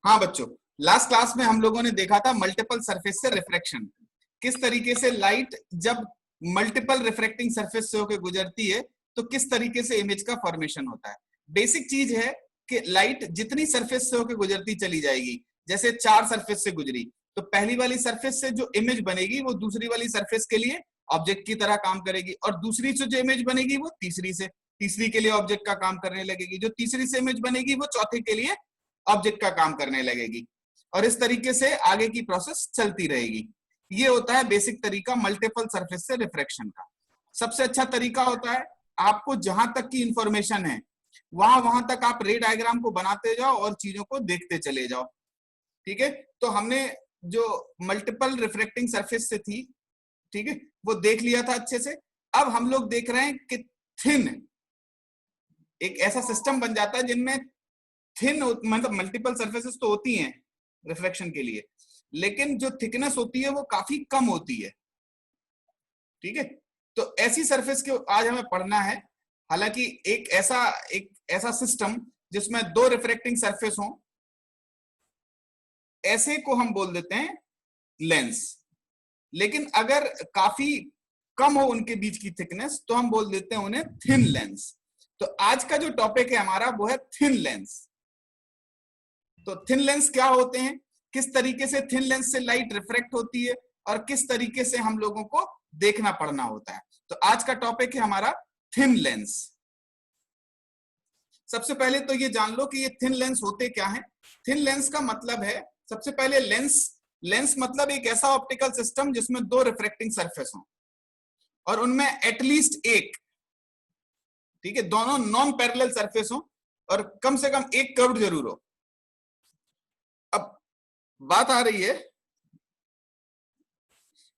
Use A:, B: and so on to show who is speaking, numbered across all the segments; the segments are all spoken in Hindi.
A: हाँ बच्चों, लास्ट क्लास में हम लोगों ने देखा था मल्टीपल सरफेस से रिफ्रैक्शन, किस तरीके से लाइट जब मल्टीपल रिफ्रैक्टिंग सरफेस से होकर गुजरती है तो किस तरीके से इमेज का फॉर्मेशन होता है। बेसिक चीज है कि लाइट जितनी सरफेस से होकर गुजरती चली जाएगी, जैसे 4 सरफेस से गुजरी तो पहली वाली सरफेस से जो इमेज बनेगी वो दूसरी वाली सरफेस के लिए ऑब्जेक्ट की तरह काम करेगी, और दूसरी से जो इमेज बनेगी वो तीसरी के लिए ऑब्जेक्ट का काम करने लगेगी, जो तीसरी से इमेज बनेगी वो चौथे के लिए ऑब्जेक्ट का काम करने लगेगी, और इस तरीके से आगे की प्रोसेस चलती रहेगी। ये होता है बेसिक तरीका मल्टीपल सरफेस से रिफ्रैक्शन का। सबसे अच्छा तरीका होता है आपको जहां तक की इंफॉर्मेशन है वहां तक आप रे डायग्राम को बनाते जाओ और चीजों को देखते चले जाओ। ठीक है, तो हमने जो मल्टीपल रिफ्रैक्टिंग सरफेस से थी, ठीक है, वो देख लिया था अच्छे से। अब हम लोग देख रहे हैं कि थिन एक ऐसा सिस्टम बन जाता है जिनमें थिन मतलब मल्टीपल सरफेसेस तो होती हैं रिफ्लेक्शन के लिए, लेकिन जो थिकनेस होती है वो काफी कम होती है। ठीक है, तो ऐसी सरफेस के आज हमें पढ़ना है। हालांकि एक ऐसा सिस्टम जिसमें 2 रिफ्रैक्टिंग सरफेस हो, ऐसे को हम बोल देते हैं लेंस। लेकिन अगर काफी कम हो उनके बीच की थिकनेस तो हम बोल देते हैं उन्हें थिन लेंस। तो आज का जो टॉपिक है हमारा वो है थिन लेंस। तो थिन लेंस क्या होते हैं, किस तरीके से थिन लेंस से लाइट रिफ्रैक्ट होती है और किस तरीके से हम लोगों को देखना पड़ना होता है। तो आज का टॉपिक है हमारा थिन लेंस। सबसे पहले तो ये जान लो कि ये थिन लेंस होते क्या हैं। थिन लेंस का मतलब है, सबसे पहले लेंस मतलब एक ऐसा ऑप्टिकल सिस्टम जिसमें 2 रिफ्रैक्टिंग सरफेस हो और उनमें एटलीस्ट एक, ठीक है, दोनों नॉन पैरेलल सरफेस हो और कम से कम एक कर्व जरूर हो। अब बात आ रही है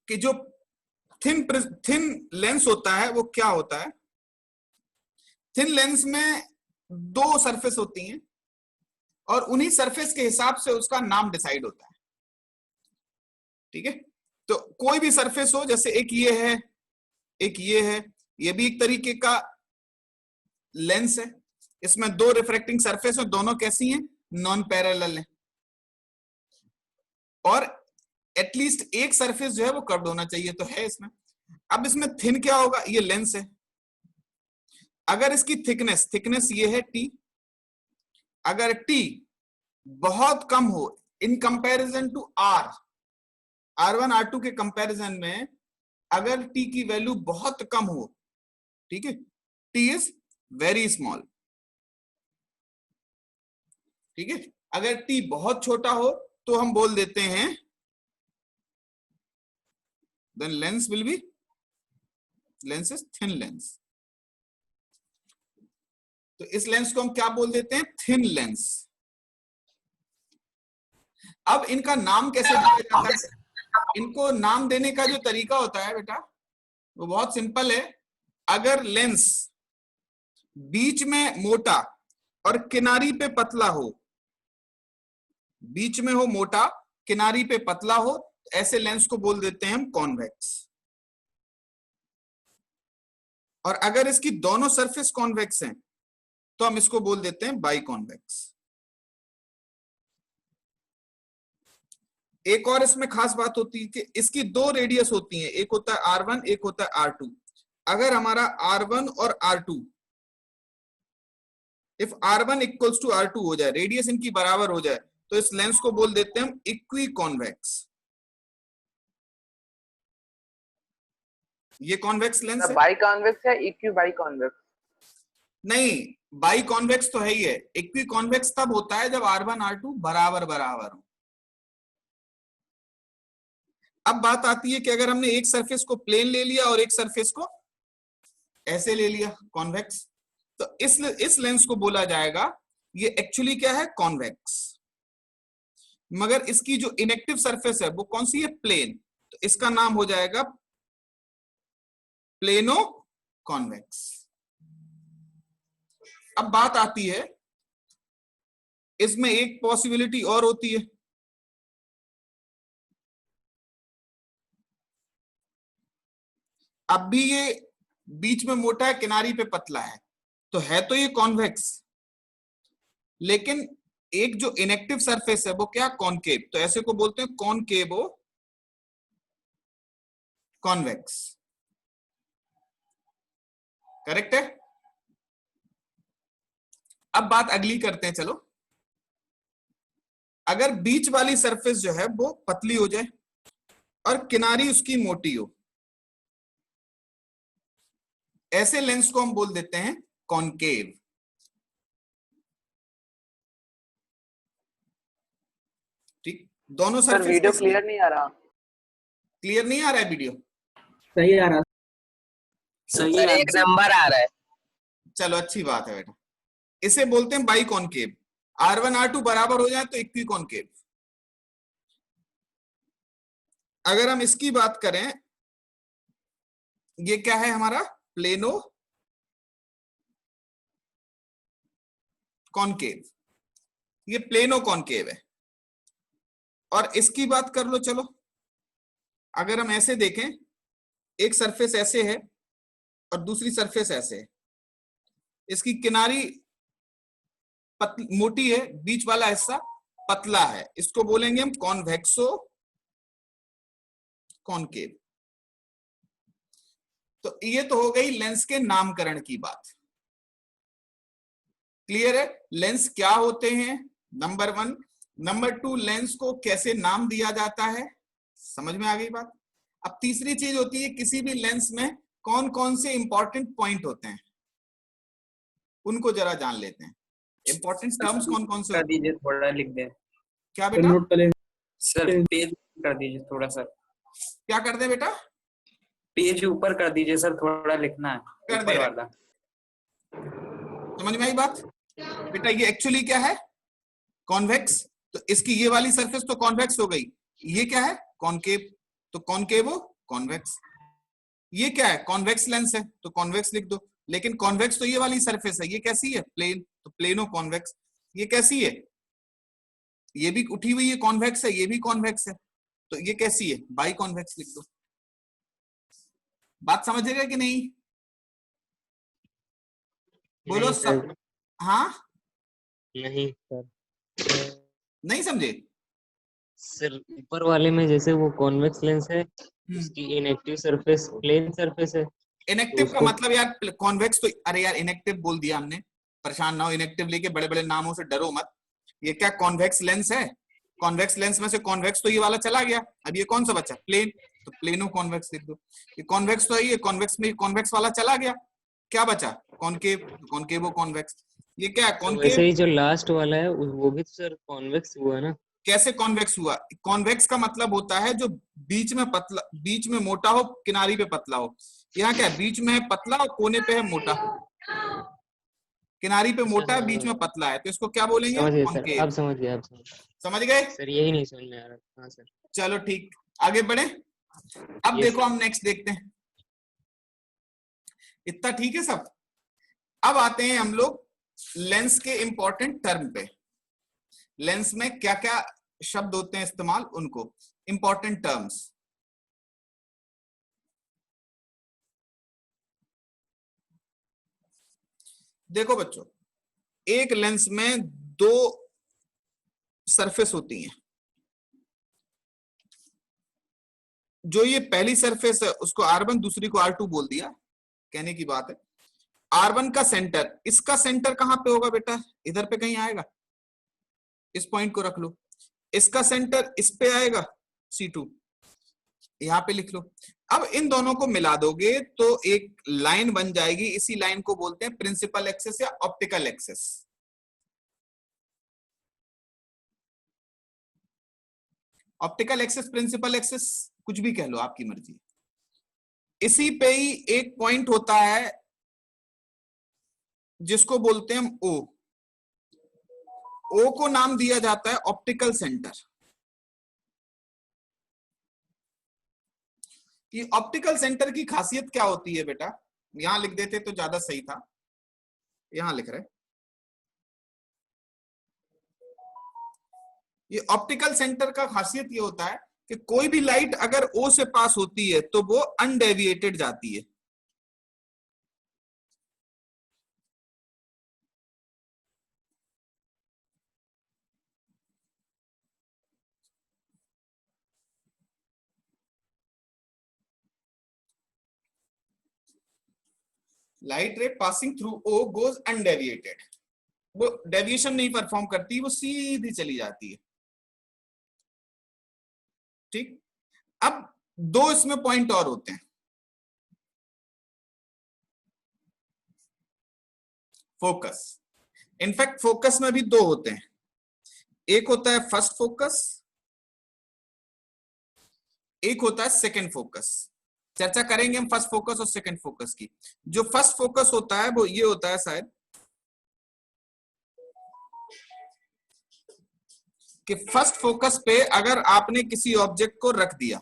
A: कि जो थिन लेंस होता है वो क्या होता है। थिन लेंस में 2 सरफेस होती हैं और उन्हीं सरफेस के हिसाब से उसका नाम डिसाइड होता है। ठीक है, तो कोई भी सरफेस हो, जैसे एक ये है, एक ये है, ये भी एक तरीके का लेंस है। इसमें 2 रिफ्रैक्टिंग सरफेस है, दोनों कैसी हैं, नॉन पैरेलल है, और एटलीस्ट एक सरफेस जो है वो कर्व्ड होना चाहिए, तो है इसमें। अब इसमें थिन क्या होगा, ये लेंस है। अगर इसकी थिकनेस ये है टी, अगर टी बहुत कम हो in comparison to R1 R2 के कंपैरिजन में, अगर टी की वैल्यू बहुत कम हो, ठीक है, टी इज वेरी स्मॉल। ठीक है, अगर टी बहुत छोटा हो तो हम बोल देते हैं then lens will be, lens is thin lens. तो इस लेंस को हम क्या बोल देते हैं, थिन लेंस। अब इनका नाम कैसे दिया जाता है, इनको नाम देने का जो तरीका होता है बेटा वो बहुत सिंपल है। अगर लेंस बीच में मोटा और किनारी पे पतला हो, बीच में हो मोटा किनारी पे पतला हो, ऐसे लेंस को बोल देते हैं हम कॉन्वेक्स। और अगर इसकी दोनों सरफेस कॉन्वेक्स हैं तो हम इसको बोल देते हैं बाई कॉन्वेक्स। एक और इसमें खास बात होती है कि इसकी 2 रेडियस होती हैं, एक होता है R1 एक होता है R2। अगर हमारा R1 और R2, if R1 equals to R2 हो जाए, रेडियस इनकी बराबर हो जाए, तो इस लेंस को बोल देते हैं हम इक्वी कॉन्वेक्स। ये कॉन्वेक्स लेंस है।
B: बाई कॉन्वेक्स या इक्वी बाई कॉन्वेक्स?
A: नहीं, बाई कॉन्वेक्स तो है ही है। इक्वी कॉन्वेक्स तब होता है जब R1 R2 बराबर बराबर हो। अब बात आती है कि अगर हमने एक सरफेस को प्लेन ले लिया और एक सरफेस को ऐसे ले लिया कॉन्वेक्स, तो इस लेंस को बोला जाएगा, ये एक्चुअली क्या है, कॉन्वेक्स। मगर इसकी जो इनएक्टिव सरफेस है वो कौन सी है, प्लेन, तो इसका नाम हो जाएगा प्लेनो कॉन्वेक्स। अब बात आती है, इसमें एक पॉसिबिलिटी और होती है। अब भी ये बीच में मोटा है किनारी पे पतला है, तो ये कॉन्वेक्स, लेकिन एक जो इनएक्टिव सरफेस है वो क्या, कॉनकेव, तो ऐसे को बोलते हैं कॉनकेवो कॉन्वेक्स। करेक्ट है। अब बात अगली करते हैं, चलो। अगर बीच वाली सरफेस जो है वो पतली हो जाए और किनारी उसकी मोटी हो, ऐसे लेंस को हम बोल देते हैं कॉनकेव। ठीक, दोनों
B: सर
A: सरफेस
B: वीडियो
A: कैसी है?
B: क्लियर नहीं आ रहा।
A: क्लियर नहीं आ रहा है वीडियो?
C: सही आ रहा।
B: सही है, एक नंबर आ रहा है।
A: चलो अच्छी बात है बेटा। इसे बोलते हैं बाई कॉनकेव। R1 R2 बराबर हो जाए तो इक्वी कॉनकेव। अगर हम इसकी बात करें, ये क्या है हमारा, प्लेनो कॉनकेव, ये प्लेनो कॉनकेव है। और इसकी बात कर लो, चलो अगर हम ऐसे देखें, एक सरफेस ऐसे है और दूसरी सरफेस ऐसे है, इसकी किनारी मोटी है, बीच वाला हिस्सा पतला है, इसको बोलेंगे हम कॉन्वेक्सो कॉनकेव। तो ये तो हो गई लेंस के नामकरण की बात। क्लियर है? लेंस क्या होते हैं, नंबर 1। नंबर 2, लेंस को कैसे नाम दिया जाता है, समझ में आ गई बात। अब तीसरी चीज होती है, किसी भी लेंस में कौन कौन से इंपॉर्टेंट पॉइंट होते हैं, उनको जरा जान लेते हैं। इंपॉर्टेंट टर्म्स कौन कौन से
C: कर
A: होते हैं?
C: दीजिए, थोड़ा लिख दें।
A: क्या बेटा?
C: नोट करें सर, पेज कर दीजिए थोड़ा सर।
A: क्या कर दे बेटा?
C: पेज ऊपर कर दीजिए सर, थोड़ा लिखना है
A: कर दे
C: ऊपर
A: रहे।
C: वाला।
A: समझ में आई बात बेटा? ये एक्चुअली क्या है, कॉन्वेक्स। तो इसकी ये वाली सरफेस तो कॉन्वेक्स हो गई। ये क्या है, कॉनकेव, तो कॉनकेवो कॉन्वेक्स। ये क्या है, कॉन्वेक्स लेंस है, तो कॉन्वेक्स लिख दो। लेकिन कॉन्वेक्स तो ये वाली सरफेस है, ये कैसी है, प्लेन, तो प्लेनो कॉन्वेक्स। ये कैसी है, ये भी उठी हुई है, कॉन्वेक्स है, ये भी कॉन्वेक्स है, तो ये कैसी है, बाई कॉन्वेक्स लिख दो। बात समझेगा कि नहीं? बोलो
D: नहीं
A: सब।
D: सर,
A: हाँ,
D: नहीं सर।
A: नहीं समझे?
D: सर ऊपर वाले में जैसे वो कॉन्वेक्स लेंस है, उसकी इनएक्टिव सरफेस प्लेन सरफेस है, तो
A: इनएक्टिव का
D: उसको
A: मतलब यार, कॉन्वेक्स तो, अरे यार इनएक्टिव बोल दिया हमने, परेशान ना हो, इनएक्टिव लेके बड़े बड़े नामों से डरो मत। ये क्या कॉन्वेक्स लेंस है, कॉन्वेक्स लेंस में से कॉन्वेक्स तो ये वाला चला गया, अब ये कौन सा बचा, प्लेन, तो प्लेनो कॉन्वेक्स लिख दो। ये कॉन्वेक्स तो है, ये कॉन्वेक्स में कॉन्वेक्स वाला चला गया, क्या बचा, कॉनकेव, कॉनकेवो कॉन्वेक्स। ये क्या है,
D: तो वैसे
A: कॉनकेव।
D: ही जो लास्ट वाला है वो भी तो सर कॉन्वेक्स हुआ ना।
A: कैसे कॉन्वेक्स हुआ? कॉन्वेक्स का मतलब होता है जो बीच में पतला, बीच में मोटा हो, किनारी पे पतला हो। यहाँ क्या है, बीच में है पतला और कोने पे है मोटा, किनारी पे
D: अच्छा
A: मोटा है, बीच
D: हाँ,
A: में पतला है, तो इसको क्या बोलेंगे,
D: समझ गए सर,
A: कॉनकेव।
D: अब समझ गया, अब समझ
A: समझ गए?
D: सर, यही नहीं समझ में आ रहा। हाँ सर।
A: चलो ठीक, आगे बढ़े। अब
D: ये
A: देखो
D: सर।
A: हम नेक्स्ट देखते हैं। इतना ठीक है सब? अब आते हैं हम लोग लेंस के इंपॉर्टेंट टर्म पे। लेंस में क्या क्या शब्द होते हैं इस्तेमाल, उनको इंपॉर्टेंट टर्म्स। देखो बच्चों, एक लेंस में दो सरफेस होती हैं। जो ये पहली सरफेस है उसको R1, दूसरी को R2 बोल दिया, कहने की बात है। R1 का सेंटर, इसका सेंटर कहां पे होगा बेटा, इधर पे कहीं आएगा, इस पॉइंट को रख लो। इसका सेंटर इस पे आएगा, C2, यहां पे लिख लो। अब इन दोनों को मिला दोगे तो एक लाइन बन जाएगी, इसी लाइन को बोलते हैं प्रिंसिपल एक्सिस या optical axis. Optical axis, principal axis, कुछ भी कह लो, आपकी मर्जी। इसी पे ही एक पॉइंट होता है जिसको बोलते हैं हम O। O को नाम दिया जाता है ऑप्टिकल सेंटर। ये ऑप्टिकल सेंटर की खासियत क्या होती है बेटा, यहां लिख देते तो ज्यादा सही था, यहां लिख रहे। ये ऑप्टिकल सेंटर का खासियत ये होता है कि कोई भी लाइट अगर O से पास होती है तो वो अनडेविएटेड जाती है। Light ray passing through O goes undeviated, वो डेविएशन नहीं परफॉर्म करती, वो सीधी चली जाती है। ठीक, अब दो इसमें पॉइंट और होते हैं। फोकस, इनफैक्ट फोकस में भी दो होते हैं, एक होता है फर्स्ट फोकस, एक होता है सेकंड फोकस। चर्चा करेंगे हम फर्स्ट फोकस और सेकंड फोकस की। जो फर्स्ट फोकस होता है वो ये होता है शायद कि फर्स्ट फोकस पे अगर आपने किसी ऑब्जेक्ट को रख दिया,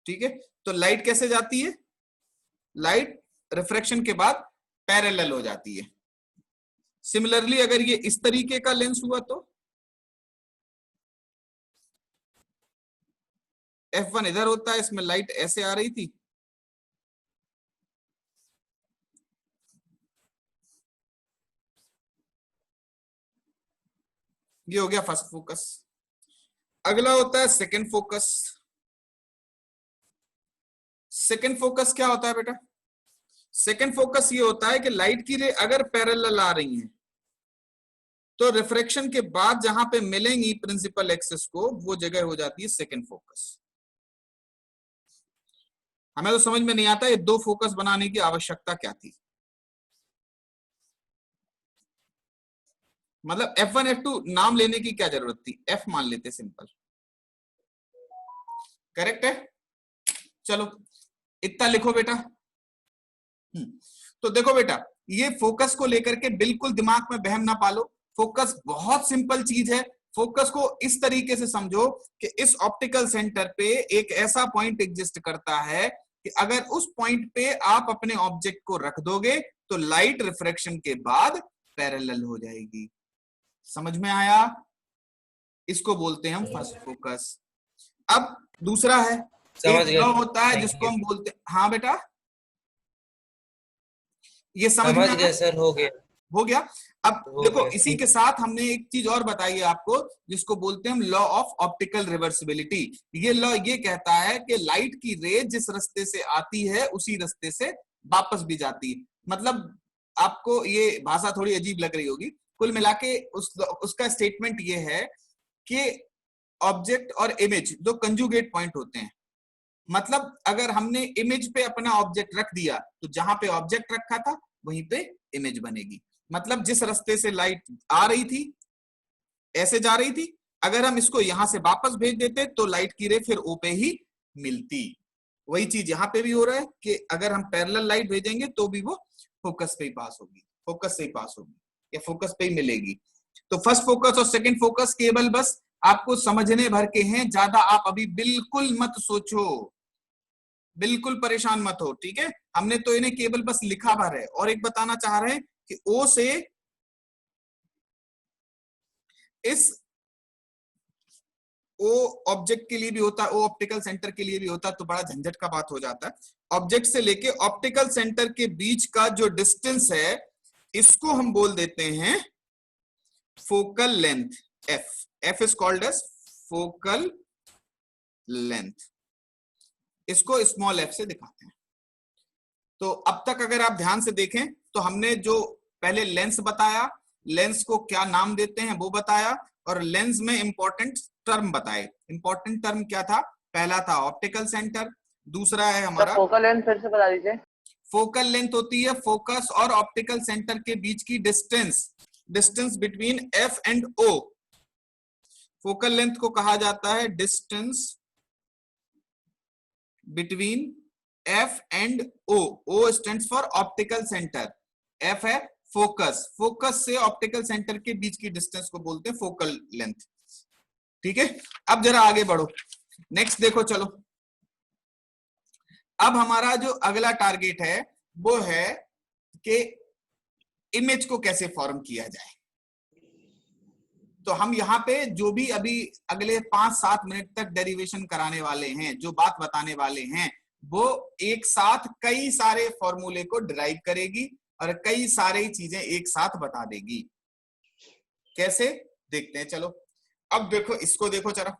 A: ठीक है, तो लाइट कैसे जाती है? लाइट रिफ्रैक्शन के बाद पैरेलल हो जाती है। सिमिलरली अगर ये इस तरीके का लेंस हुआ तो F1 इधर होता है, इसमें लाइट ऐसे आ रही थी, ये हो गया फर्स्ट फोकस। अगला होता है सेकंड फोकस। सेकंड फोकस क्या होता है बेटा? सेकंड फोकस ये होता है कि लाइट की रे अगर पैरेलल आ रही हैं तो रिफ्रैक्शन के बाद जहां पे मिलेंगी प्रिंसिपल एक्सिस को, वो जगह हो जाती है सेकंड फोकस। हमें तो समझ में नहीं आता ये दो फोकस बनाने की आवश्यकता क्या थी। मतलब F1 F2 नाम लेने की क्या जरूरत थी, F मान लेते सिंपल। करेक्ट है? चलो इतना लिखो बेटा। तो देखो बेटा, ये फोकस को लेकर के बिल्कुल दिमाग में बहम ना पालो। फोकस बहुत सिंपल चीज है। फोकस को इस तरीके से समझो कि इस ऑप्टिकल सेंटर पे एक ऐसा पॉइंट एग्जिस्ट करता है कि अगर उस पॉइंट पे आप अपने ऑब्जेक्ट को रख दोगे तो लाइट रिफ्रैक्शन के बाद पैरेलल हो जाएगी। समझ में आया? इसको बोलते हैं हम फर्स्ट फोकस। अब दूसरा है, एक लॉ होता है जिसको हम बोलते हैं, हाँ बेटा ये समझ में आया?
B: सर हो गया।
A: अब देखो इसी के साथ हमने एक चीज और बताई है आपको जिसको बोलते हैं हम लॉ ऑफ ऑप्टिकल रिवर्सिबिलिटी। ये लॉ ये कहता है कि लाइट की रे जिस रास्ते से आती है उसी रास्ते से वापस भी जाती है। मतलब आपको ये भाषा थोड़ी अजीब लग रही होगी, कुल मिला के उसका स्टेटमेंट ये है कि ऑब्जेक्ट और इमेज दो कंजुगेट पॉइंट होते हैं। मतलब अगर हमने इमेज पे अपना ऑब्जेक्ट रख दिया तो जहां पे ऑब्जेक्ट रखा था वहीं पे इमेज बनेगी। मतलब जिस रास्ते से लाइट आ रही थी, ऐसे जा रही थी, अगर हम इसको यहां से वापस भेज देते तो लाइट की रे फिर ओ पे ही मिलती। वही चीज यहां पे भी हो रहा है कि अगर हम पैरेलल लाइट भेजेंगे तो भी वो फोकस पे ही पास होगी, फोकस से ही पास होगी या फोकस पे ही मिलेगी। तो फर्स्ट फोकस और सेकंड फोकस केवल बस आपको समझने भर के हैं, ज्यादा आप अभी बिल्कुल मत सोचो, बिल्कुल परेशान मत हो, ठीक है? हमने तो इन्हें केवल बस लिखा भर है। और एक बताना चाह रहे हैं कि ओ से इस ओ ऑब्जेक्ट के लिए भी होता है, ओ ऑप्टिकल सेंटर के लिए भी होता है, तो बड़ा झंझट का बात हो जाता है। ऑब्जेक्ट से लेके ऑप्टिकल सेंटर के बीच का जो डिस्टेंस है इसको हम बोल देते हैं focal length, F. F is called as focal length. इसको स्मॉल एफ से दिखाते हैं। तो अब तक अगर आप ध्यान से देखें तो हमने जो पहले लेंस बताया, लेंस को क्या नाम देते हैं वो बताया, और लेंस में इंपॉर्टेंट टर्म बताए। इंपॉर्टेंट टर्म क्या था? पहला था ऑप्टिकल सेंटर, दूसरा है हमारा
B: फोकल लेंथ। फिर से बता दीजिए।
A: फोकल लेंथ होती है फोकस और ऑप्टिकल सेंटर के बीच की distance, distance between F and O. Focal length को कहा जाता है distance between F and O. O stands for optical centre, F है फोकस। फोकस से ऑप्टिकल सेंटर के बीच की डिस्टेंस को बोलते हैं फोकल लेंथ, ठीक है? अब जरा आगे बढ़ो, नेक्स्ट देखो। चलो अब हमारा जो अगला टारगेट है वो है कि इमेज को कैसे फॉर्म किया जाए। तो हम यहाँ पे जो भी अभी अगले 5-7 मिनट तक डेरिवेशन कराने वाले हैं, जो बात बताने वाले हैं, वो एक साथ कई सारे फॉर्मूले को डिराइव करेगी और कई सारी चीजें एक साथ बता देगी। कैसे देखते हैं, चलो अब देखो, इसको देखो जरा।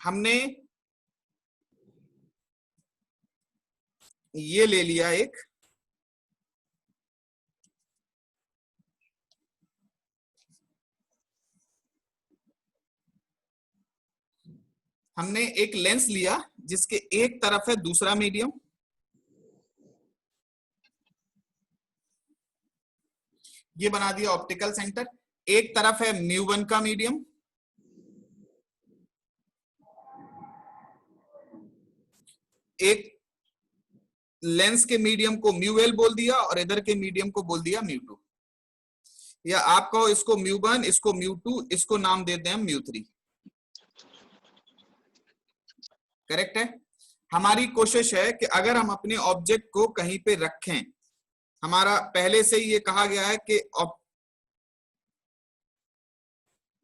A: हमने ये ले लिया एक, हमने एक लेंस लिया जिसके एक तरफ है दूसरा मीडियम, ये बना दिया ऑप्टिकल सेंटर, एक तरफ है म्यू1 का मीडियम, एक लेंस के मीडियम को म्यूएल बोल दिया और इधर के मीडियम को बोल दिया म्यू2, या आप कहो इसको म्यू1, इसको म्यू2, इसको नाम दे दें हम म्यू3। करेक्ट है। हमारी कोशिश है कि अगर हम अपने ऑब्जेक्ट को कहीं पे रखें, हमारा पहले से ही ये कहा गया है कि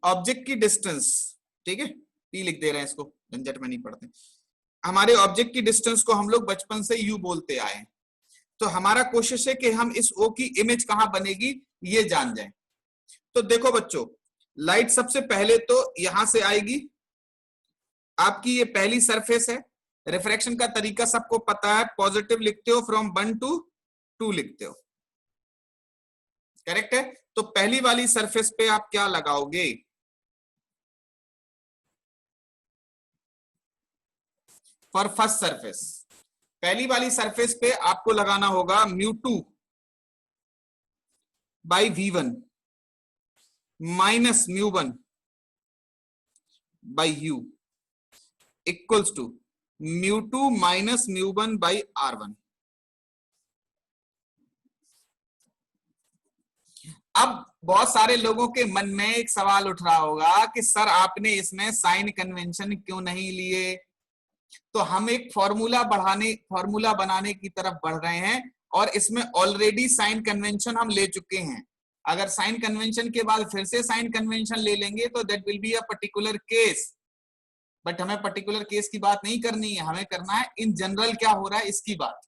A: ऑब्जेक्ट की डिस्टेंस, ठीक है, पी लिख दे रहे हैं, इसको झंझट में नहीं पड़ते, हमारे ऑब्जेक्ट की डिस्टेंस को हम लोग बचपन से यू बोलते आए, तो हमारा कोशिश है कि हम इस ओ की इमेज कहां बनेगी ये जान जाएं। तो देखो बच्चों, लाइट सबसे पहले तो यहां से आएगी, आपकी ये पहली सरफेस है, रिफ्रैक्शन का तरीका सबको पता है, पॉजिटिव लिखते हो फ्रॉम 1 to 2 लिखते हो, करेक्ट है। तो पहली वाली सरफेस पे आप क्या लगाओगे, फॉर फर्स्ट सरफेस, पहली वाली सरफेस पे आपको लगाना होगा म्यू2 बाई V1 माइनस म्यू1 बाई U इक्वल्स टू म्यू2 माइनस म्यू1 बाई R1। अब बहुत सारे लोगों के मन में एक सवाल उठ रहा होगा कि सर आपने इसमें साइन कन्वेंशन क्यों नहीं लिए, तो हम एक फॉर्मूला बनाने की तरफ बढ़ रहे हैं और इसमें ऑलरेडी साइन कन्वेंशन हम ले चुके हैं। अगर साइन कन्वेंशन के बाद फिर से साइन कन्वेंशन ले लेंगे तो that will be a particular case, but हमें पर्टिकुलर केस की बात नहीं करनी है, हमें करना है इन जनरल क्या हो रहा है इसकी बात।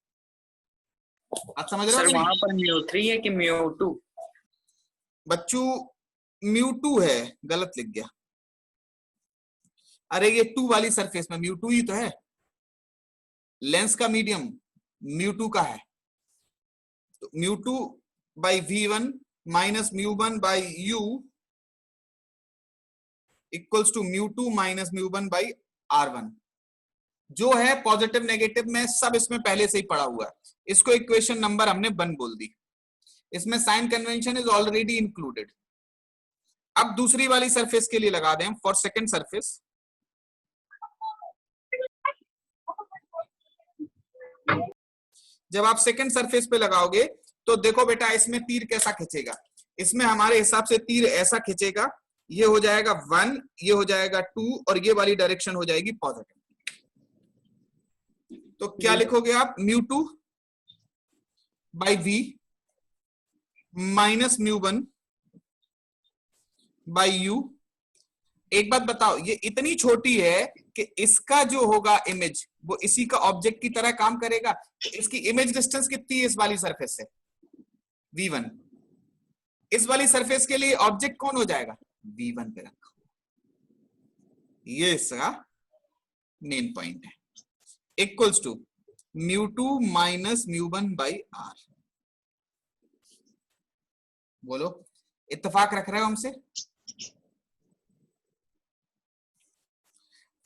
A: आप समझ रहे हो?
C: सर वहां पर म्यू3 है कि म्यू2?
A: बच्चों म्यू2 है, गलत लिख गया, अरे ये 2 वाली सरफेस में म्यू2 ही तो है, लेंस का मीडियम म्यू2 का है, तो म्यू2 बाई V1 माइनस म्यू1 बाई U इक्वल्स टू म्यू2 माइनस म्यू1 बाई R1। जो है पॉजिटिव नेगेटिव में सब इसमें पहले से ही पड़ा हुआ है, इसको इक्वेशन नंबर हमने 1 बोल दी, इसमें sign convention is already included. अब दूसरी वाली सरफेस के लिए लगा दें फॉर सेकेंड सरफेस, जब आप सेकंड सरफेस पे लगाओगे तो देखो बेटा इसमें तीर कैसा खींचेगा, इसमें हमारे हिसाब से तीर ऐसा खींचेगा, ये हो जाएगा 1, ये हो जाएगा 2 और ये वाली डायरेक्शन हो जाएगी पॉजिटिव। तो क्या लिखोगे आप, म्यू2 बाई V माइनस म्यू1 बाई U। एक बात बताओ, ये इतनी छोटी है कि इसका जो होगा इमेज वो इसी का ऑब्जेक्ट की तरह काम करेगा, तो इसकी इमेज डिस्टेंस कितनी है इस वाली सरफेस से, V1। इस वाली सरफेस के लिए ऑब्जेक्ट कौन हो जाएगा, V1 पे रखा, ये इसका मेन पॉइंट है, इक्वल्स टू म्यू2 माइनस म्यू1 बाई R। बोलो इत्तेफाक रख रहे हो हमसे?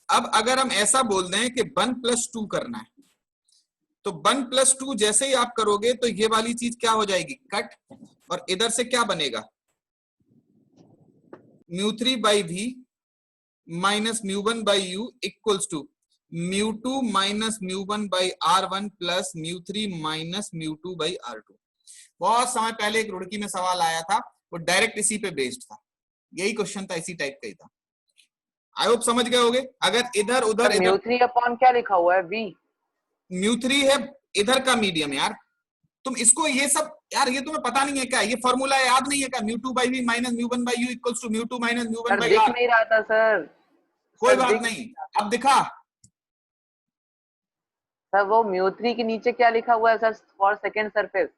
A: अब अगर हम ऐसा बोल दें कि 1+2 करना है, तो 1+2 जैसे ही आप करोगे तो ये वाली चीज क्या हो जाएगी, कट, और इधर से क्या बनेगा, म्यू3 बाई V माइनस म्यू1 बाई U इक्वल्स टू म्यू2 माइनस म्यू1 बाई R1 प्लस म्यू3 माइनस म्यू2 बाई R2। बहुत समय पहले एक रुड़की में सवाल आया था, वो डायरेक्ट इसी पे बेस्ड था, यही क्वेश्चन था, इसी टाइप का ही था, आई होप समझ गए होगे। अगर इधर उधर
B: म्यू3 अपॉन क्या लिखा हुआ है, V
A: म्यू3 है इधर का मीडियम, यार तुम इसको ये सब यार ये तुम्हें पता नहीं है क्या, ये फॉर्मूला याद नहीं है क्या, म्यू2 बाई V माइनस म्यू1 बाई U इक्वल्स टू म्यू2 माइनस म्यू1 बाई R।
B: दिख नहीं रहा था सर,
A: कोई बात नहीं, अब दिखा
B: सर वो म्यू3 के नीचे क्या लिखा हुआ है sir, for second surface,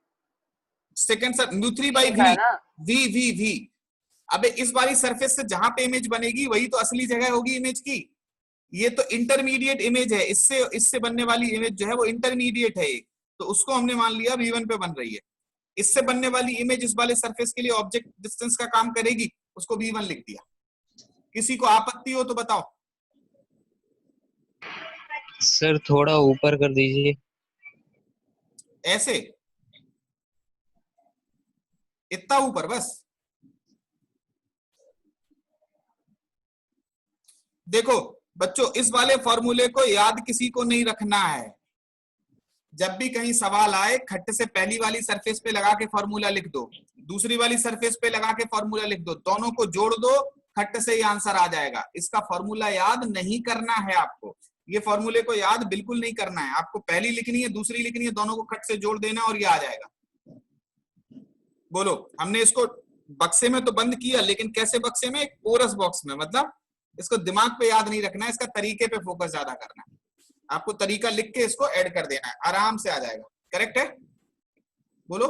A: second sir म्यू3 बाई V। अबे इस वाली सरफेस से जहां पे इमेज बनेगी वही तो असली जगह होगी इमेज की, ये तो इंटरमीडिएट इमेज है, इससे इससे बनने वाली इमेज जो है वो इंटरमीडिएट है, तो उसको हमने मान लिया V1 पे बन रही है। इससे बनने वाली इमेज इस वाले सरफेस के लिए ऑब्जेक्ट डिस्टेंस का काम करेगी, उसको V1 लिख दिया। किसी को आपत्ति हो तो बताओ।
D: सर थोड़ा ऊपर कर दीजिए।
A: ऐसे इतना ऊपर बस। देखो बच्चों, इस वाले फॉर्मूले को याद किसी को नहीं रखना है। जब भी कहीं सवाल आए, खट्ट से पहली वाली सरफेस पे लगा के फॉर्मूला लिख दो, दूसरी वाली सरफेस पे लगा के फॉर्मूला लिख दो, दोनों को जोड़ दो, खट्ट से ही आंसर आ जाएगा। इसका फॉर्मूला याद नहीं करना है आपको, ये फॉर्मूले को याद बिल्कुल नहीं करना है आपको। पहली लिखनी है, दूसरी लिखनी है, दोनों को खट से जोड़ देना और ये आ जाएगा। बोलो, हमने इसको बक्से में तो बंद किया, लेकिन कैसे बक्से में? एक पोरस बॉक्स में। मतलब इसको दिमाग पे याद नहीं रखना है, इसका तरीके पे फोकस ज्यादा करना है। आपको तरीका लिख के इसको ऐड कर देना है, आराम से आ जाएगा। करेक्ट है? बोलो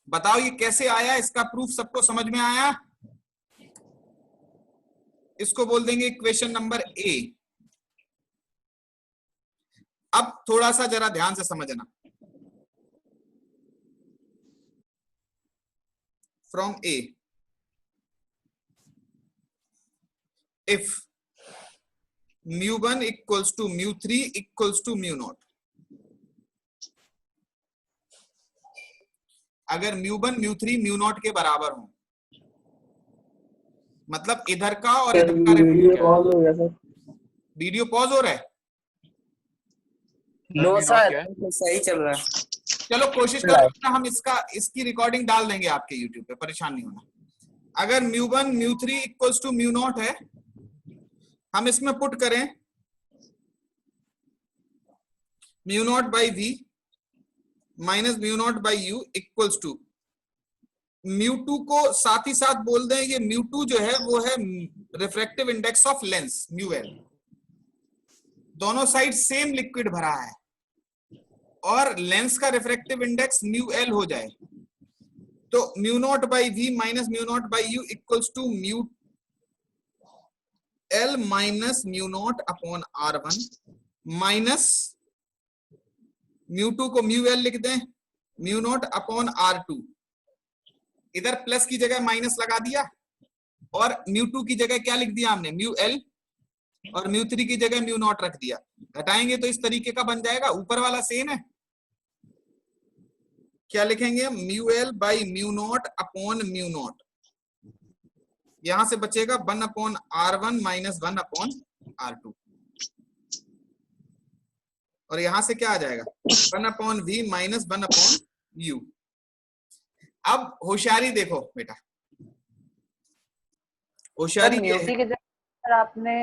A: बताओ ये कैसे आया, इसका प्रूफ सबको समझ में आया? इसको बोल देंगे इक्वेशन नंबर ए। अब थोड़ा सा जरा ध्यान से समझना। From A, if mu1 equals to mu3 equals to mu0, अगर mu1 mu3 mu0 के बराबर हो, मतलब इधर का और इधर का
E: वीडियो पॉज हो गया सर।
A: वीडियो पॉज हो रहा है?
C: नो सर, सही चल रहा है।
A: चलो कोशिश करो, हम इसकी रिकॉर्डिंग डाल देंगे आपके YouTube पे, परेशान नहीं होना। अगर mu1 mu3 equals to mu0 है, हम इसमें पुट करें mu0 by v minus mu0 by u equals to mu2 को साथ ही साथ बोल दें, ये mu2 जो है वो है refractive index of lens μl। दोनों साइड सेम लिक्विड भरा है और लेंस का रिफ्रैक्टिव इंडेक्स μl हो जाए, तो mu0 by v minus mu0 by u equals to μl minus mu0 upon r1 minus mu2 को μl लिख दें mu0 अपॉन r2। इधर प्लस की जगह माइनस लगा दिया और mu2 की जगह क्या लिख दिया हमने? μl, और mu3 की जगह mu0 रख दिया। घटाएंगे तो इस तरीके का बन जाएगा। ऊपर वाला सेम है, क्या लिखेंगे? μl by mu0 upon mu0। यहां से बचेगा 1 upon r1 minus 1 upon r2, और यहां से क्या आ जाएगा? 1 upon v minus 1 upon u। अब होशियारी देखो बेटा, होशियारी ये है।
B: के सर आपने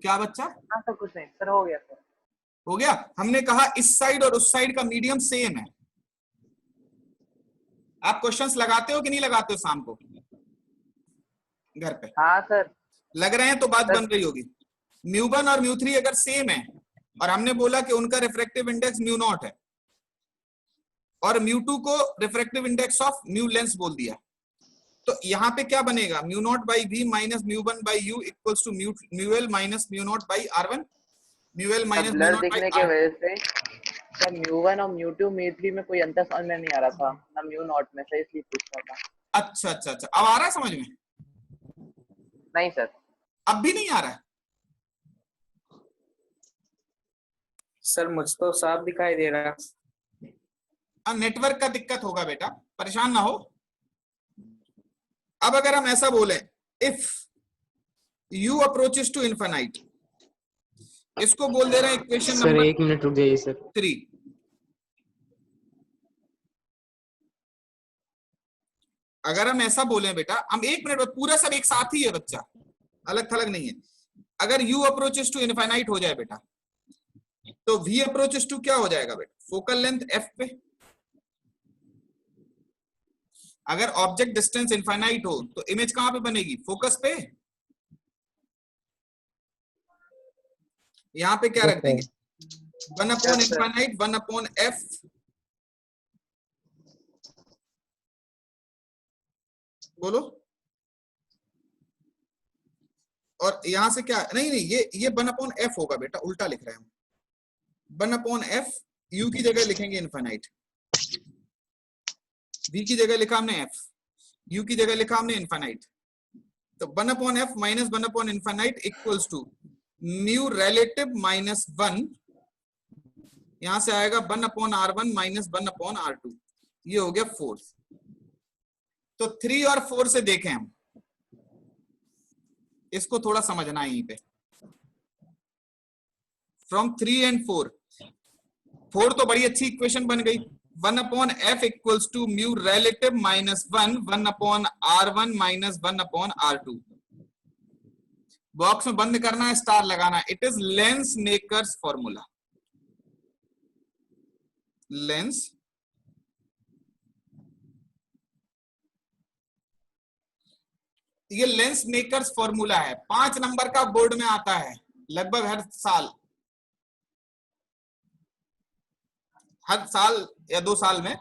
A: क्या बच्चा?
B: हाँ सर, कुछ नहीं सर, हो गया सर।
A: हो गया। हमने कहा इस साइड और उस साइड का मीडियम सेम है। आप क्वेश्चंस लगाते हो कि नहीं लगाते हो शाम को घर पे?
B: हाँ सर।
A: लग रहे हैं तो बात बन रही होगी। mu1 और mu3 अगर सेम है और हमने बोला कि उनका रिफ्रैक्टिव इंडेक्स mu0 है और mu2 को refractive index of mu lens बोल दिया, तो यहाँ पे क्या बनेगा? mu0 by v minus mu1 by u equals to μl minus mu0 by r1। μl minus
B: ब्लर
A: mu0
B: दिखने
A: बाई
B: की
A: r1।
B: वजह से सर mu1 और mu2 mu3 में कोई अंतर समझ में नहीं आ रहा था ना mu0 में से, इसलिए पूछ रहा था।
A: अच्छा अच्छा अच्छा, अब आ रहा है समझ में?
B: नहीं सर,
A: अब भी नहीं आ रहा है?
C: सर मुझ तो साफ दिखाई दे रहा है।
A: अब नेटवर्क का दिक्कत होगा बेटा, परेशान ना हो। अब अगर हम ऐसा बोले, if u approaches to infinite, इसको बोल दे रहे हैं इक्वेशन
D: सर
A: नंबर
D: 1 मिनट रुक जाइए सर।
A: 3। अगर हम ऐसा बोले बेटा, हम 1 मिनट, पूरा सब एक साथ ही है बच्चा, अलग थलग नहीं है। अगर u अप्रोचेस टू इनफाइनाइट हो जाए बेटा, तो v अप्रोचेस टू क्या हो जाएगा बेटा? फोकल लेंथ f पे। अगर ऑब्जेक्ट डिस्टेंस इनफाइनाइट हो तो इमेज कहां पे बनेगी? फोकस पे। यहां पे क्या रख देंगे? 1 अपॉन इनफाइनाइट 1 अपॉन f। बोलो और यहां से क्या, नहीं नहीं ये 1/f होगा बेटा, उल्टा लिख रहे हैं हम। 1/f, u की जगह लिखेंगे इनफाइनाइट, v की जगह लिखा हमने f, u की जगह लिखा हमने इनफाइनाइट। तो 1/f माइनस 1/इनफाइनाइट equals to mu relative minus 1, यहां से आएगा 1/r1 माइनस 1/r2, ये हो गया 4। तो 3 और 4 से देखें हम, इसको थोड़ा समझना है यहीं पे। फ्रॉम 3 and 4 तो बड़ी अच्छी इक्वेशन बन गई। 1/f equals to mu relative minus 1 1/r1 minus 1/r2। Box में बंद करना है, स्टार लगाना है। It is lens makers formula. Lens ये लेंस मेकर्स फॉर्मूला है, 5 नंबर का बोर्ड में आता है लगभग हर साल या 2 साल में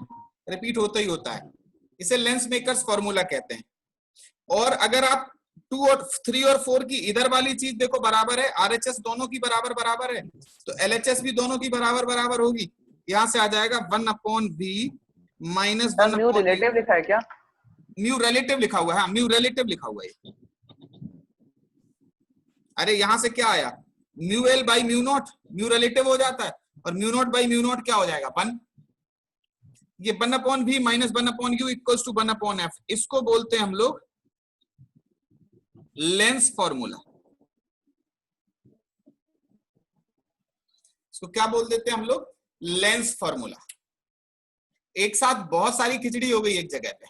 A: रिपीट होता ही होता है। इसे लेंस मेकर्स फॉर्मूला कहते हैं। और अगर आप 2 और 3 और 4 की इधर वाली चीज देखो बराबर है, RHS दोनों की बराबर बराबर है, तो LHS भी दोनों की बराबर बराबर होगी। यहां से आ जाएगा 1/v माइनस 1।
B: म्यू रिलेटिव लिखा है क्या?
A: म्यू रिलेटिव लिखा हुआ है, हाँ म्यू रिलेटिव लिखा हुआ है। अरे यहां से क्या आया, mu L by mu naught, mu relative हो जाता है, और mu naught by mu naught क्या हो जाएगा 1। ये 1/v minus 1/u equals to 1/f। इसको बोलते हैं हम लोग लेंस फॉर्मूला। इसको क्या बोल देते हैं हम लोग, लेंस फॉर्मूला। एक साथ बहुत सारी खिचड़ी हो गई एक जगह पे।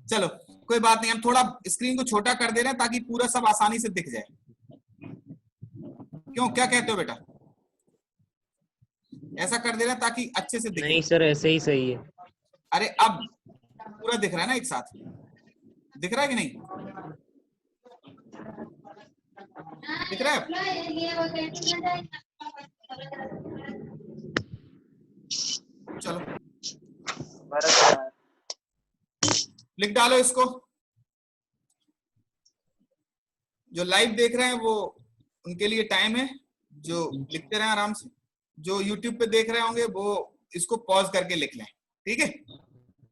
A: चलो कोई बात नहीं, हम थोड़ा स्क्रीन को छोटा कर दे रहे हैं ताकि पूरा सब आसानी से दिख जाए। क्यों, क्या कहते हो बेटा? ऐसा कर दे रहे हैं ताकि अच्छे से दिखे।
D: नहीं सर, ऐसे ही सही है।
A: अरे अब पूरा दिख रहा है ना, एक साथ दिख रहा है कि नहीं? दिख रहा है? चलो लिख डालो इसको। जो लाइव देख रहे हैं वो उनके लिए टाइम है, जो लिखते रहे आराम से। जो यूट्यूब पे देख रहे होंगे वो इसको पॉज करके लिख लें, ठीक है?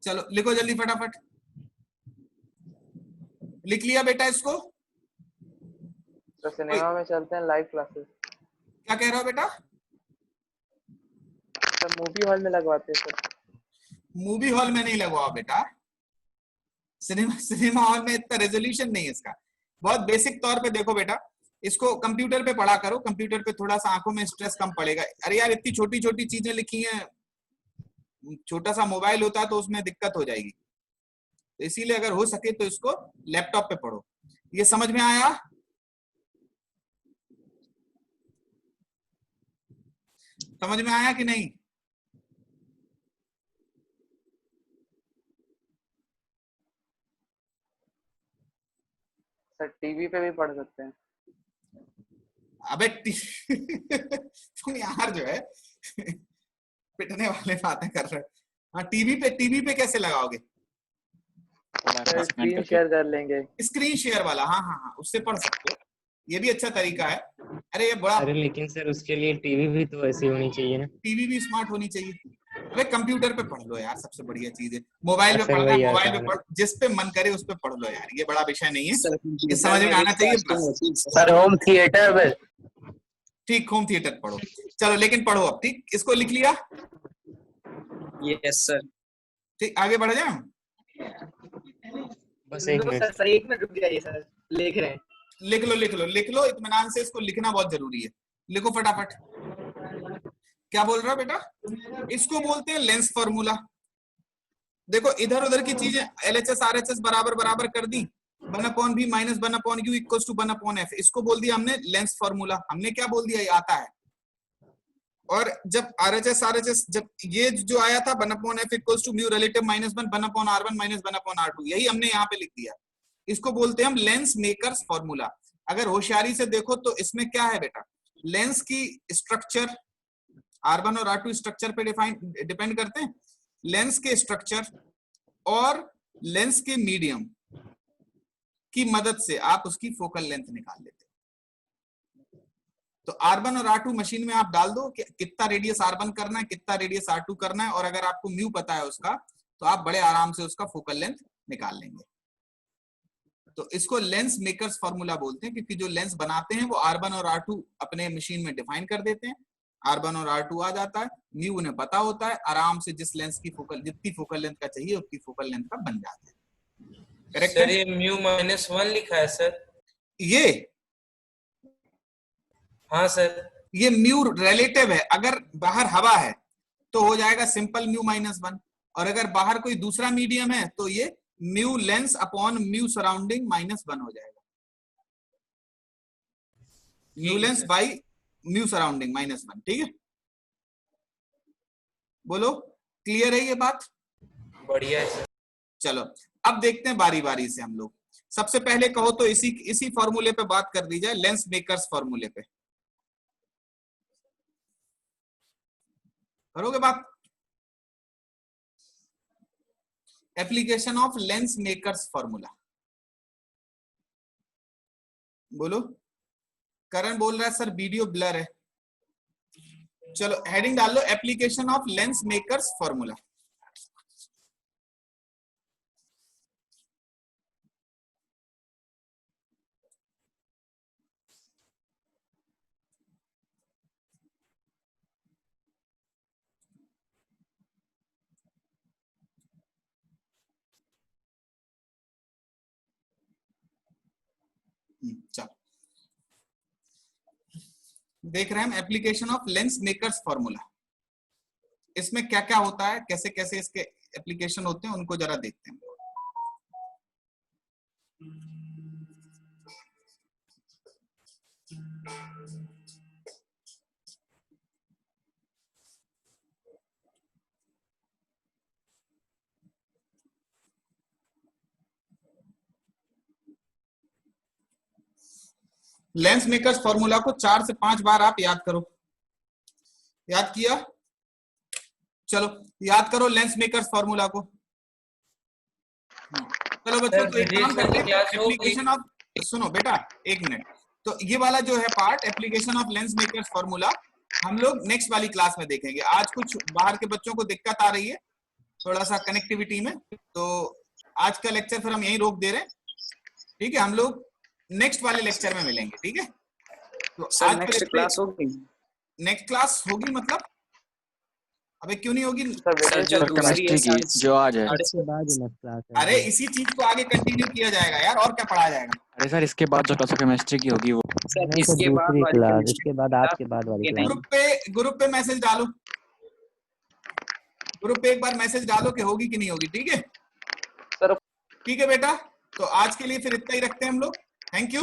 A: चलो लिखो जल्दी फटाफट। लिख लिया बेटा इसको?
B: तो सिनेमा में चलते हैं लाइव क्लासेस।
A: क्या कह रहा हो बेटा?
B: सर मूवी हॉल में लगवाते हैं सर।
A: मूवी हॉल में नहीं लगवाओ बेटा, सिनेमा हॉल में इतना रेजोल्यूशन नहीं है इसका। बहुत बेसिक तौर पे देखो बेटा, इसको कंप्यूटर पे पढ़ा करो, कंप्यूटर पे थोड़ा सा आंखों में स्ट्रेस कम पड़ेगा। अरे यार इतनी छोटी छोटी चीजें लिखी हैं, छोटा सा मोबाइल होता तो उसमें दिक्कत हो जाएगी। तो इसीलिए अगर हो सके तो इसको लैपटॉप पे पढ़ो। ये समझ में आया? समझ में आया कि नहीं?
B: सर टीवी पे भी पढ़ सकते हैं।
A: अबे तुम यार जो है पिटने वाले बातें कर रहे हो। हाँ टीवी पे कैसे लगाओगे?
B: स्क्रीन शेयर कर लेंगे।
A: स्क्रीन शेयर वाला, हाँ हाँ हाँ, उससे पढ़ सकते हो, ये भी अच्छा तरीका है। अरे ये बड़ा,
D: अरे लेकिन सर उसके लिए टीवी भी तो ऐसी होनी चाहिए ना।
A: टीवी भी स्मार्ट होनी चाहिए। अरे कंप्यूटर पे पढ़ लो यार, सबसे बढ़िया चीज है। मोबाइल पे
D: सर
A: पढ़ना है,
D: वही
A: मोबाइल पे
D: आसान है।
A: पढ़, जिस पे मन करे उस पे पढ़ लो यार, ये बड़ा विषय नहीं है, ये समझ में आना चाहिए बस।
B: सर होम थिएटर में।
A: ठीक, होम थिएटर पढ़ो। चलो लेकिन पढ़ो अब, ठीक? इसको लिख लिया?
C: Yes sir.
A: ठीक, आगे बढ़ जाए हम।
D: बस एक मिनट
E: सर 1 मिनट रुक जाइए सर, लिख रहे हैं।
A: लिख लो लिख लो लिख लो, इत्मीनान से इसको लिखना बहुत जरूरी है। लिखो फटाफट। क्या बोल रहा है बेटा? इसको बोलते हैं लेंस फॉर्मूला। देखो इधर उधर की चीजें LHS RHS बराबर बराबर कर दी, 1/v minus 1/u equals to 1/f। इसको बोल दिया हमने लेंस फॉर्मूला। हमने क्या बोल दिया, ये आता है। और जब RHS जब ये जो आया था 1/f equals to mu relative minus 1 1/r1 minus 1/r2, यही हमने यहाँ पे लिख दिया। इसको बोलते हैं हम लेंस मेकर्स फॉर्मूला। अगर होशियारी से देखो तो इसमें क्या है बेटा, लेंस की स्ट्रक्चर R1 और R2 स्ट्रक्चर पे डिपेंड करते हैं। लेंस के स्ट्रक्चर और लेंस के मीडियम, की मदद से आप उसकी फोकल लेंथ निकाल लेते हो। तो R1 और R2 मशीन में आप डाल दो कि कितना रेडियस R1 करना है, कितना रेडियस R2 करना है, और अगर आपको म्यू पता है उसका तो आप बड़े आराम से उसका फोकल लेंथ निकाल लेंगे। तो इसको लेंस मेकर्स फॉर्मूला बोलते हैं, क्योंकि जो लेंस बनाते हैं वो R1 और R2 अपने मशीन में डिफाइन कर देते हैं, R1 और R2 आ जाता है, म्यू उन्हें पता होता है, आराम से जिस लेंस की फोकल, जितनी फोकल लेंथ का चाहिए उतनी फोकल लेंथ का बन जाता है। करेक्ट
F: सर
A: है?
F: ये म्यू -1 लिखा है सर।
A: ये
F: हाँ सर।
A: ये म्यू रिलेटिव है, अगर बाहर हवा है तो हो जाएगा सिंपल म्यू -1, और अगर बाहर कोई दूसरा मीडियम है तो ये mu lens upon mu surrounding -1 हो जाएगा, mu lens by mu surrounding -1। ठीक है, बोलो क्लियर है ये बात?
F: बढ़िया है सर।
A: चलो अब देखते हैं बारी बारी से हम लोग। सबसे पहले कहो तो इसी फॉर्मूले पे बात कर दी जाए, लेंस मेकर्स फॉर्मूले पे करोगे बात? Application of lens makers formula, बोलो। करण बोल रहा है सर वीडियो ब्लर है। चलो हेडिंग डाल लो, application of lens makers formula. चलो देख रहे हैं हम application of lens makers formula. इसमें क्या क्या होता है, कैसे कैसे इसके एप्लीकेशन होते हैं, उनको जरा देखते हैं। लेंस मेकर्स फॉर्मूला को 4 से 5 बार आप याद करो। याद किया? चलो याद करो लेंस मेकर्स फॉर्मूला को। चलो बच्चों तो एक काम करते हैं, एप्लीकेशन ऑफ, सुनो बेटा एक मिनट, तो ये वाला जो है part application of lens makers formula हम लोग नेक्स्ट वाली क्लास में देखेंगे। आज कुछ बाहर के बच्चों को दिक्कत आ रही है थोड़ा सा कनेक्टिविटी में, तो आज का लेक्चर फिर हम यहीं रोक दे रहे हैं। ठीक है, हम लोग नेक्स्ट वाले लेक्चर में मिलेंगे। ठीक है, तो
C: सर नेक्स्ट क्लास होगी?
A: नेक्स्ट क्लास होगी मतलब अबे क्यों नहीं होगी?
C: सर जो दूसरी है
G: जो आज है।
D: इसके बाद ही नेक्स्ट क्लास है।
A: अरे इसी चीज को आगे कंटिन्यू किया जाएगा यार, और क्या पढ़ाया जाएगा?
G: अरे सर इसके बाद जो क्लास केमिस्ट्री की होगी वो
C: सर इसके बाद वाली
D: क्लास, इसके बाद आज के बाद वाली क्लास।
A: ग्रुप पे मैसेज डालो, ग्रुप पे एक बार मैसेज डालो कि होगी कि नहीं होगी। ठीक है
B: सर।
A: ठीक है बेटा, तो आज के लिए फिर इतना ही रखते हैं हम लोग। Thank you.